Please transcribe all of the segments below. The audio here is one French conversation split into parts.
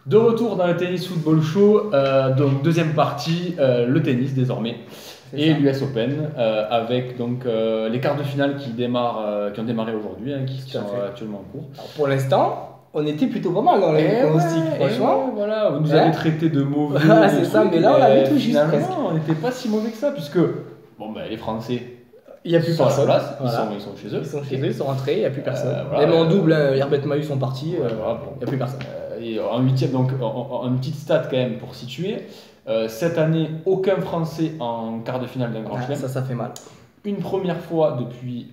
De retour dans le tennis football show, donc deuxième partie, le tennis désormais, et l'US Open, avec donc les quarts de finale qui ont démarré aujourd'hui, qui sont actuellement en cours. Alors pour l'instant, on était plutôt pas mal dans les pronostics, franchement. Ouais, voilà, vous nous avez traité de mauvais. Voilà, c'est ça, mais là on avait tout juste presque. On n'était pas si mauvais que ça, puisque les Français. Il n'y a plus personne. Place, voilà. Ils sont chez eux. Ils sont rentrés, il n'y a plus personne. Voilà, même en double, Herbert Mahut sont partis, il n'y a plus personne. Et en huitième, donc en petite stat quand même pour situer, cette année, aucun Français en quart de finale d'un Grand Chelem. Ça fait mal. Une première fois depuis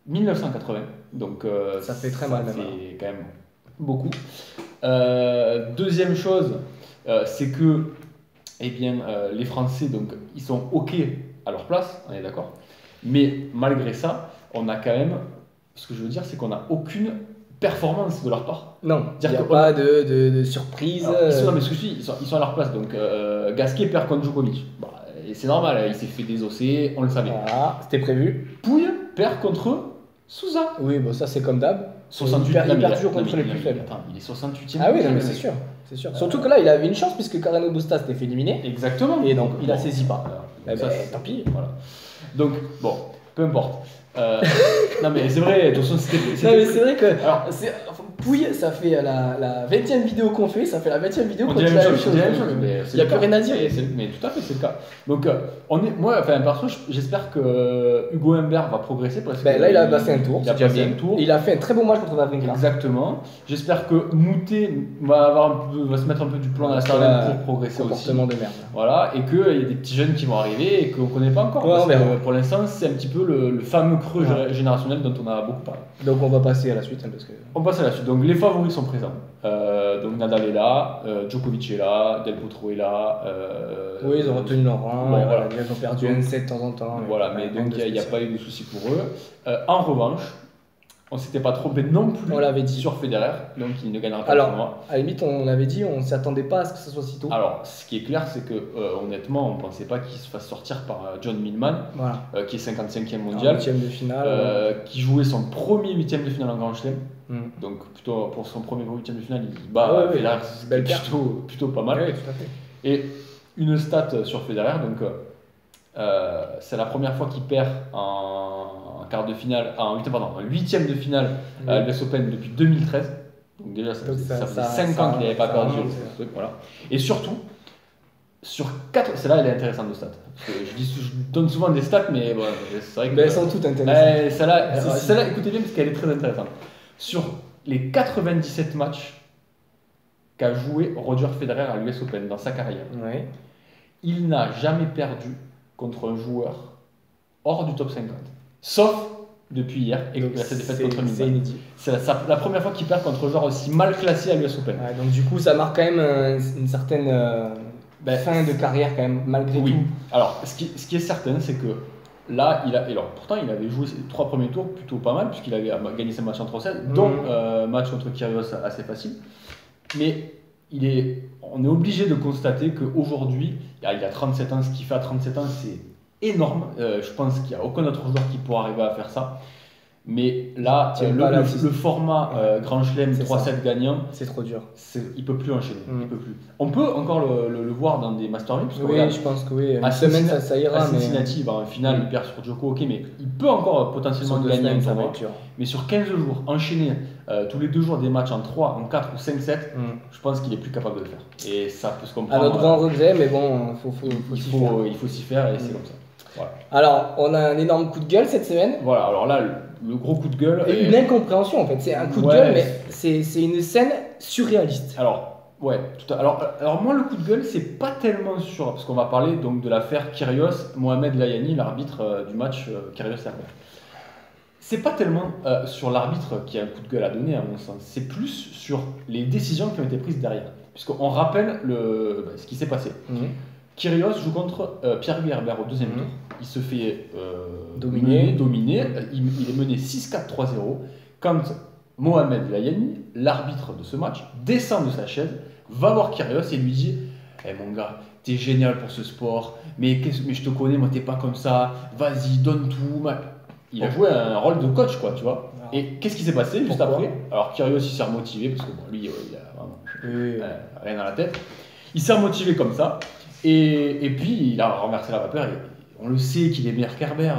1980. Donc ça fait très mal. Ça fait quand même beaucoup. Deuxième chose, c'est que les Français, donc, ils sont OK à leur place, on est d'accord. Mais malgré ça, on a quand même, ce que je veux dire, c'est qu'on n'a aucune performance de leur part. Non, il n'y a pas de surprise. Alors, mais ce que je dis, ils sont à leur place. Donc Gasquet perd contre Djokovic. Et c'est normal, il s'est fait désosser, on le savait. Voilà, c'était prévu. Pouille perd contre Sousa. Oui, bon, ça c'est comme d'hab. 68, il perd toujours contre les plus faibles. Attends, il est 68e. Ah oui, non, mais c'est sûr. Surtout que là, il avait une chance puisque Carreno Busta s'était fait éliminer. Exactement. Et donc, il a saisi pas. Tant pis. Voilà. Donc, bon, peu importe. Non, mais c'est vrai, de toute façon, c'était. Non, mais c'est vrai que. Alors, Pouille, ça fait la 20e vidéo qu'on fait, ça fait la 20e vidéo qu'on dit la même chose. Il n'y a plus rien à dire. Mais tout à fait, c'est le cas. Donc, perso, j'espère que Hugo Humbert va progresser. Parce que là, il a passé un tour. Il a fait un très beau match contre Wawrinka. Exactement. J'espère que Moutet va se mettre un peu du plomb dans la cervelle pour progresser aussi. Comportement de merde. Voilà, et qu'il y a des petits jeunes qui vont arriver et qu'on ne connaît pas encore. Parce que pour l'instant, c'est un petit peu le fameux creux générationnel dont on a beaucoup parlé. Donc, on va passer à la suite. On passe à la suite. Donc les favoris sont présents. Donc Nadal est là, Djokovic est là, Del Potro est là. Oui, ils ont retenu leur rang. Voilà. Ils ont perdu un set de temps en temps. Voilà, mais donc il n'y a pas eu de soucis pour eux. En revanche, on s'était pas trompé non plus on l'avait dit. Sur Federer, donc il ne gagnera pas le tournoi. À la limite, on l'avait dit, on ne s'attendait pas à ce que ce soit si tôt. Alors, ce qui est clair, c'est que honnêtement, on ne pensait pas qu'il se fasse sortir par John Millman, qui est 55e mondial, 8e de finale, qui jouait son premier 8e de finale en Grand Chelem. Donc, plutôt pour son premier 8e de finale, il bat Federer, plutôt pas mal. Oui, tout à fait. Et une stat sur Federer, donc c'est la première fois qu'il perd en quart de finale, en 8e de finale à l'US Open depuis 2013. Donc déjà, ça faisait 5 ans qu'il n'avait pas perdu ce truc. Voilà. Et surtout, sur 4, c'est là elle est intéressante de stat. Je donne souvent des stats, mais bon, c'est vrai que. Mais elles sont toutes intéressantes. Celle-là, écoutez bien parce qu'elle est très intéressante. Sur les 97 matchs qu'a joué Roger Federer à l'US Open dans sa carrière, il n'a jamais perdu contre un joueur hors du top 50. Sauf depuis hier, et cette défaite contre Millman. C'est la première fois qu'il perd contre un joueur aussi mal classé à l'US Open. Donc du coup, ça marque quand même une certaine fin de carrière quand même, malgré tout. Alors, ce qui est certain, c'est que là, pourtant, il avait joué ses 3 premiers tours plutôt pas mal, puisqu'il avait gagné ses matchs en 3-7, dont match contre Kyrgios assez facile. Mais on est obligé de constater qu'aujourd'hui, il a 37 ans, ce qu'il fait à 37 ans, c'est énorme. Je pense qu'il n'y a aucun autre joueur qui pourra arriver à faire ça. Mais là, le format Grand Chelem 3-7 gagnant, c'est trop dur. Il ne peut plus enchaîner. Il peut plus. On peut encore le voir dans des Master 1000. Oui, je pense que oui. Une semaine, ça ira. À Cincinnati, en finale, il perd sur Djoko, ok, mais il peut encore potentiellement gagner un tournoi. Mais sur 15 jours, enchaîner tous les 2 jours des matchs en 3, en 4 ou 5-7, je pense qu'il est plus capable de le faire. Et ça peut se comprendre. À notre grand regret, mais bon, il faut s'y faire et c'est comme ça. Voilà. Alors, on a un énorme coup de gueule cette semaine. Voilà, alors là, le gros coup de gueule. Et une incompréhension en fait. C'est un coup de gueule, mais c'est une scène surréaliste. Alors, alors moi, le coup de gueule, c'est pas tellement sur. Parce qu'on va parler donc de l'affaire Kyrgios, Mohamed Layani, l'arbitre du match Kyrgios-Herbert. C'est pas tellement sur l'arbitre qui a un coup de gueule à donner, à mon sens. C'est plus sur les décisions qui ont été prises derrière. Puisqu'on rappelle ce qui s'est passé. Kyrgios joue contre Pierre-Louis Herbert au 2e tour. Il se fait dominer. Il est mené 6-4-3-0. Quand Mohamed Layani, l'arbitre de ce match, descend de sa chaise, va voir Kyrgios et lui dit mon gars, t'es génial pour ce sport, mais je te connais, moi t'es pas comme ça, vas-y, donne tout. Il a joué un rôle de coach, quoi, tu vois. Et qu'est-ce qui s'est passé juste après? Alors Kyrgios il s'est remotivé parce que bon, lui il a vraiment rien dans la tête. Il s'est remotivé comme ça et puis il a renversé la vapeur. On le sait qu'il est meilleur qu'Herbert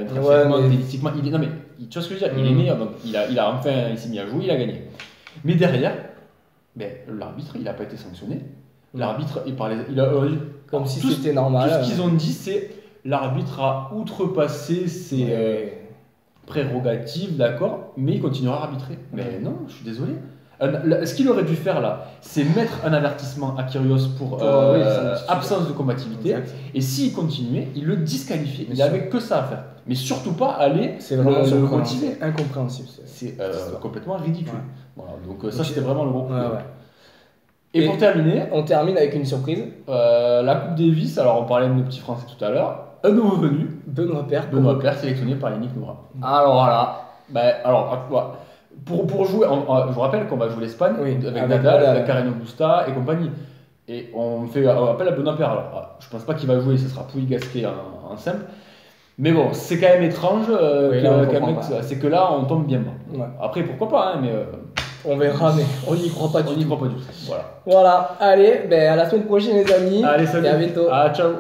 intrinsèquement, tennistiquement. Non mais tu vois ce que je veux dire? Il est meilleur, donc il s'est mis à jouer, il a gagné. Mais derrière, l'arbitre il n'a pas été sanctionné. L'arbitre il parlait, comme si c'était normal. Tout ce qu'ils ont dit c'est l'arbitre a outrepassé ses prérogatives, d'accord, mais il continuera à arbitrer. Mais non, je suis désolé. Ce qu'il aurait dû faire là, c'est mettre un avertissement à Kyrgios pour absence de combativité. Exact. Et s'il continuait, il le disqualifiait. Il n'avait que ça à faire. Mais surtout pas aller le motiver. Incompréhensible. C'est complètement ridicule. Ouais. Voilà, donc ça c'était vraiment le gros problème. Et pour terminer, on termine avec une surprise. La Coupe Davis, alors on parlait de nos petits Français tout à l'heure. Un nouveau venu, Benoît Paire, sélectionné par Yannick Noah. Alors voilà, pour jouer, je vous rappelle qu'on va jouer l'Espagne avec Nadal, Carreño Busta et compagnie. Et on fait appel à Benoît Paire. Alors, je pense pas qu'il va jouer, ce sera Pouille Gasquet en simple. Mais bon, c'est quand même étrange. C'est que là, on tombe bien bas. Ouais. Après, pourquoi pas, mais. On verra, mais on n'y croit pas du tout. Voilà. Allez, à la semaine prochaine, les amis. Allez, salut. Et à bientôt. Ciao.